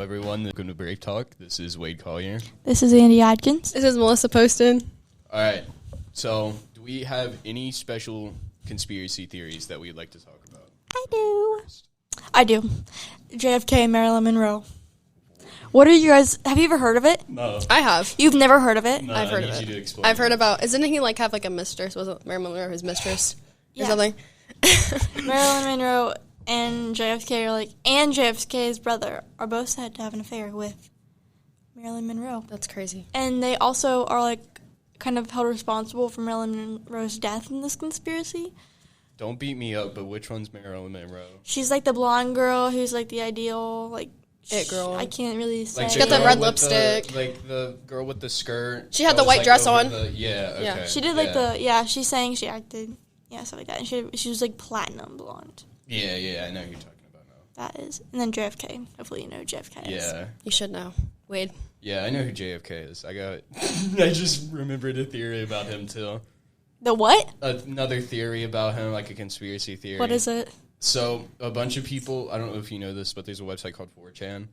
everyone. Welcome to Brave Talk. This is Wade Collier. This is Andy Adkins. This is Melissa Poston. All right. So, do we have any special conspiracy theories that we'd like to talk about? I do. JFK and Marilyn Monroe. What are you guys? Have you ever heard of it? No. I have. You've never heard of it? No, I've heard I of need it. you to explain. I've heard about. Isn't he like have like a mistress? Wasn't Marilyn Monroe his mistress or something? Marilyn Monroe and JFK are like, and JFK's brother are both said to have an affair with Marilyn Monroe. That's crazy. And they also are like kind of held responsible for Marilyn Monroe's death in this conspiracy. Don't beat me up, but which one's Marilyn Monroe? She's like the blonde girl who's like the ideal, like, It girl. I can't really say. Like She got that girl red with lipstick. like the girl with the skirt. She had that the was, white like, dress over on. Yeah, okay. Yeah. She did like she sang, she acted, stuff like that. And she was like platinum blonde. Yeah, I know who you're talking about now. That is. And then JFK. Hopefully you know who JFK is. Yeah. You should know, Wade. Yeah, I know who JFK is. I just remembered a theory about him, too. The what? Another theory about him, like a conspiracy theory. What is it? So, a bunch of people, I don't know if you know this, but there's a website called 4chan,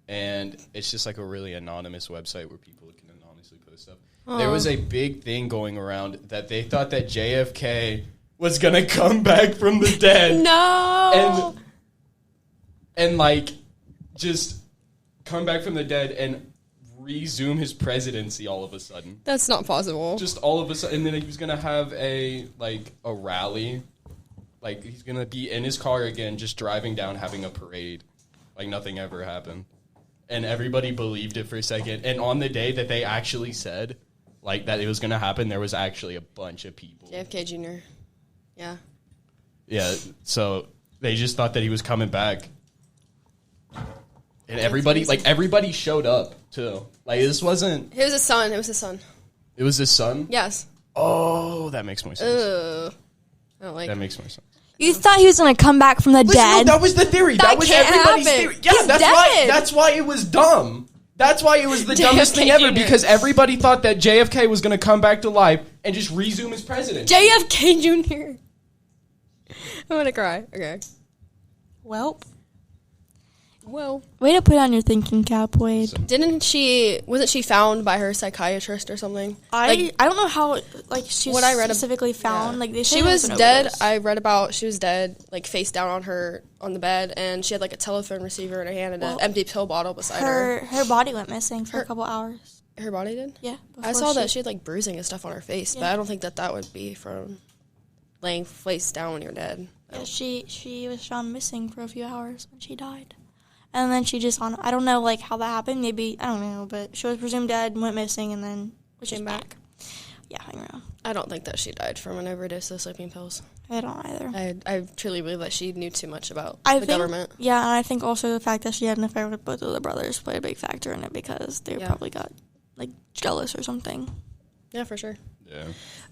and it's just like a really anonymous website where people can anonymously post stuff. There was a big thing going around that they thought that JFK was going to come back from the dead. No. And like, just come back from the dead and resume his presidency all of a sudden. That's not possible. Just all of a sudden, and then he was gonna have a rally, like he's gonna be in his car again, just driving down, having a parade, like nothing ever happened, and everybody believed it for a second. And on the day that they actually said, like that it was gonna happen, there was actually a bunch of people. JFK Jr. Yeah. So they just thought that he was coming back, and everybody showed up too. Like this wasn't. It was his son. It was his son. It was his son? Yes. Oh, that makes more sense. I don't like. That makes more sense. You thought he was going to come back from the dead? No, that was the theory. That was can't everybody's happen. theory. Yeah, He's that's dead. why it was dumb. That's why it was the dumbest thing ever, Jr. because everybody thought that JFK was going to come back to life and just resume his presidency. JFK Jr. I'm gonna cry. Okay. Well, Way to put on your thinking cap, Wade. wasn't she found by her psychiatrist or something? I don't know how, she's What I read specifically found. Yeah. Like, they She say it was an dead. overdose. I read about she was dead, like face down on the bed, and she had like a telephone receiver in her hand and an empty pill bottle beside her. Her body went missing for a couple hours. Her body did? Yeah. I saw that she had like bruising and stuff on her face, but I don't think that would be from laying face down when you're dead. Yeah, she was found missing for a few hours when she died. And then she just, I don't know, how that happened. Maybe, I don't know, but she was presumed dead, went missing, and then Came back. Yeah, I don't know. I don't think that she died from an overdose of sleeping pills. I don't either. I truly believe that she knew too much about I the think, government. Yeah, and I think also the fact that she had an affair with both of the brothers played a big factor in it because they probably got, jealous or something. Yeah, for sure. Yeah.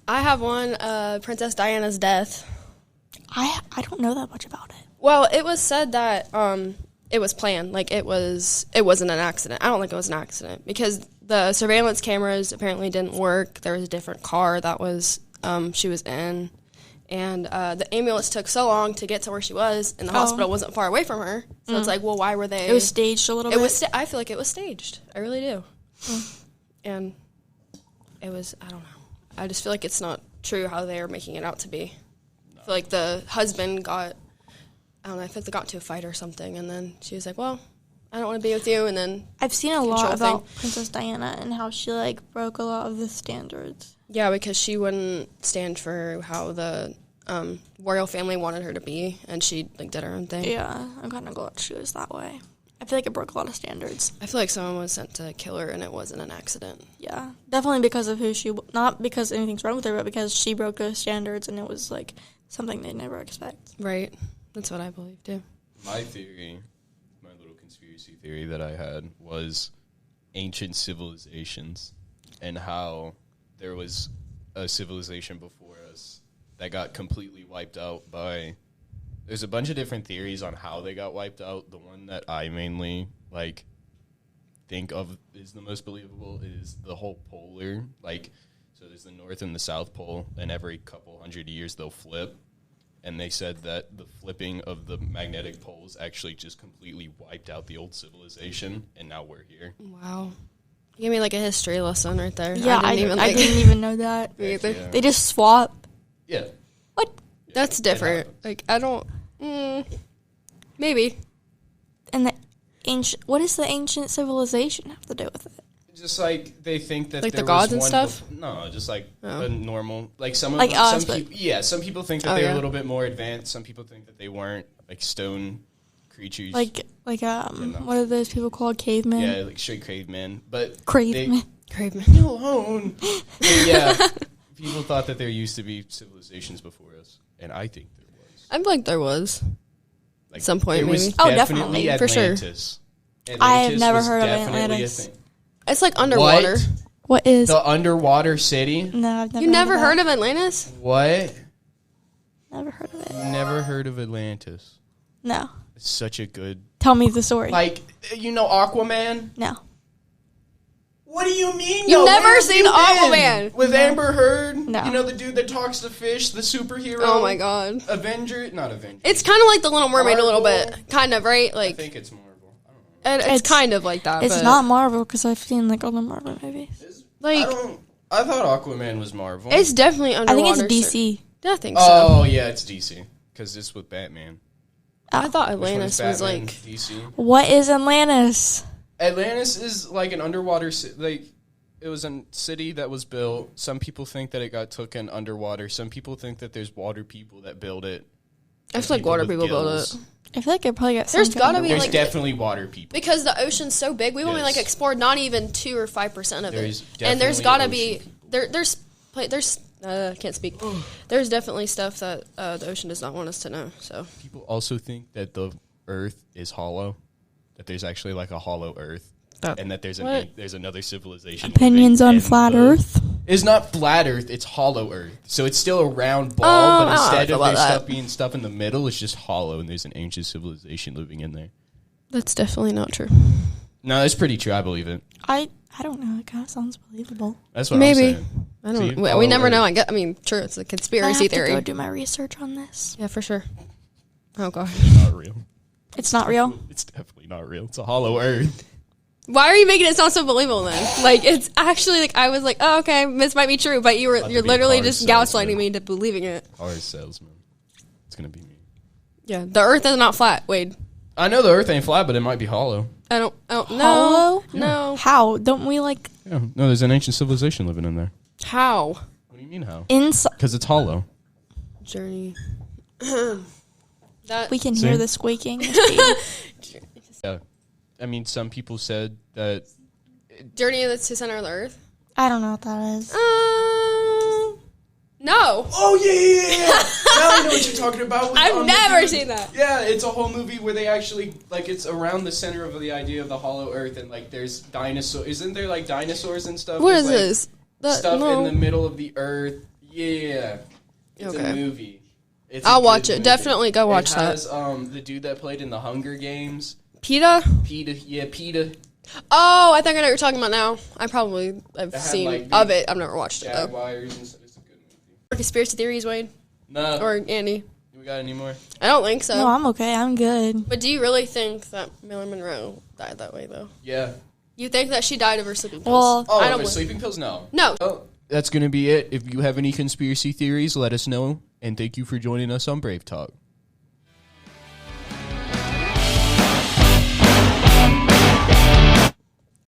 I have one, Princess Diana's death. I don't know that much about it. Well, it was said that it was planned. Like, it wasn't an accident. I don't think it was an accident because the surveillance cameras apparently didn't work. There was a different car that was she was in. And the ambulance took so long to get to where she was, and the hospital wasn't far away from her. So it's like, well, why were they... It was staged a little bit? I feel like it was staged. I really do. And it was... I don't know. I just feel like it's not true how they are making it out to be. I feel like the husband got... I don't know, I think they got into a fight or something, and then she was like, well, I don't want to be with you, and then... I've seen a lot about Princess Diana and how she, broke a lot of the standards. Yeah, because she wouldn't stand for how the royal family wanted her to be, and she, did her own thing. Yeah, I'm kind of glad she was that way. I feel like it broke a lot of standards. I feel like someone was sent to kill her, and it wasn't an accident. Yeah, definitely because of who she... Not because anything's wrong with her, but because she broke those standards, and it was, something they'd never expect. Right. That's what I believe, too. My theory, my little conspiracy theory that I had was ancient civilizations and how there was a civilization before us that got completely wiped out by... There's a bunch of different theories on how they got wiped out. The one that I mainly, think of is the most believable is the whole polar, so there's the North and the South Pole, and every couple hundred years they'll flip. and they said that the flipping of the magnetic poles actually just completely wiped out the old civilization, and now we're here. Wow. You gave me like a history lesson right there. Yeah, I didn't didn't even know that. Me either. Yeah. They just swap. Yeah. What? That's different. Like, I don't. Maybe. And the ancient. What does the ancient civilization have to do with it? Just like they think that Like the there gods was and one stuff? no, just like Oh. a normal, like some of Like them, us, some but- people, some people think that Oh, they're yeah. a little bit more advanced. Some people think that they weren't, like stone creatures. Like no. what are those people called? Cavemen. yeah, like straight cavemen. But Cavemen. Craven. Leave me alone. But yeah, people thought that there used to be civilizations before us, and I think there was. I feel like there was. Like, Some point, there was maybe. Oh, definitely definitely, for sure. Atlantis. I have Atlantis never was heard of definitely a Atlantis. thing. It's like underwater. What? What is? The underwater city? No, I've never. You never heard of of Atlantis? What? that. Never heard of it. Never heard of Atlantis. No. It's such a good. Tell me the story. Like, you know Aquaman? No. What do you mean? You've no? never Where have seen you been? Aquaman? With Amber Heard? No. You know the dude that talks to fish, the superhero? Oh my god. Avenger? Not Avenger. It's kind of like The Little Mermaid a little Marvel? bit. Kind of, right? I Like, think it's Marvel. I don't know. it's It's- kind of like that. It's but not Marvel because I've seen like all the Marvel movies. Like, I thought Aquaman was Marvel. it's definitely I underwater. think it's DC. I think so. Oh, yeah, it's DC. Because it's with Batman. I thought Which Atlantis one's was Batman? like. DC. What is Atlantis? Atlantis is like an underwater like it was a city that was built. Some people think that it got taken underwater. Some people think that there's water people that build it. I feel like water with people build gills. it. I feel like it probably got. There's sunk gotta under- be, There's like- definitely water people. Because the ocean's so big, we've only Yes. like explored not even 2 or 5% of There's it. And there's definitely gotta ocean be people. there's can't speak. There's definitely stuff that the ocean does not want us to know. So People also think that the Earth is hollow. That there's actually like a hollow Earth, and that there's What? there's another civilization. Opinions living on in flat the- Earth. It's not flat Earth. It's hollow Earth. So it's still a round ball, I but don't know instead of about there that. stuff being stuff in the middle, it's just hollow, and there's an ancient civilization living in there. that's definitely not true. No, it's pretty true. I believe it. I don't know. It kind of sounds believable. That's what Maybe. I'm saying. I don't. See, We hollow never know. Earth. I mean, sure, it's a I conspiracy have to theory. go do my research on this. Yeah, for sure. Oh god. It's not real. It's not real. It's definitely not real. It's a hollow Earth. Why are you making it sound so believable then? Like it's actually like I was like, oh okay, this might be true, but you're About to be a literally car just salesman. gaslighting me into believing it. Car salesman. It's gonna be me. Yeah, the Earth is not flat. Wade, I know the Earth ain't flat, but it might be hollow. I don't know. Hollow? No. How? Don't we like Yeah. No, there's an ancient civilization living in there. How? What do you mean how? inside? Because it's hollow. Journey. that We can See? hear the squeaking. Yeah. I mean, some people said that. Journey to the center of the Earth. I don't know what that is. No. Oh yeah. Now I know what you're talking about. With, I've the never dude- seen that. Yeah, it's a whole movie where they actually like it's around the center of the idea of the hollow Earth, and like there's dinosaurs. Isn't there like dinosaurs and stuff? What There's, is like, this? That, Stuff no. in the middle of the Earth. Yeah, it's Okay. a movie. It's a I'll good watch it. movie. Definitely go watch it that. has, the dude that played in the Hunger Games. PETA? PETA. Yeah, PETA. Oh, I think I know what you're talking about now. I've That had, seen like, of the it. I've never watched it though. Jaguars and stuff. It's a good movie. Conspiracy theories, Wade No. or Andy? We got any more? I don't think so. No, I'm okay. I'm good. But do you really think that Marilyn Monroe died that way though? Yeah. You think that she died of her sleeping pills? Well, Oh, I don't. over sleeping pills? No. No. Oh, that's going to be it. If you have any conspiracy theories, let us know. And thank you for joining us on Brave Talk.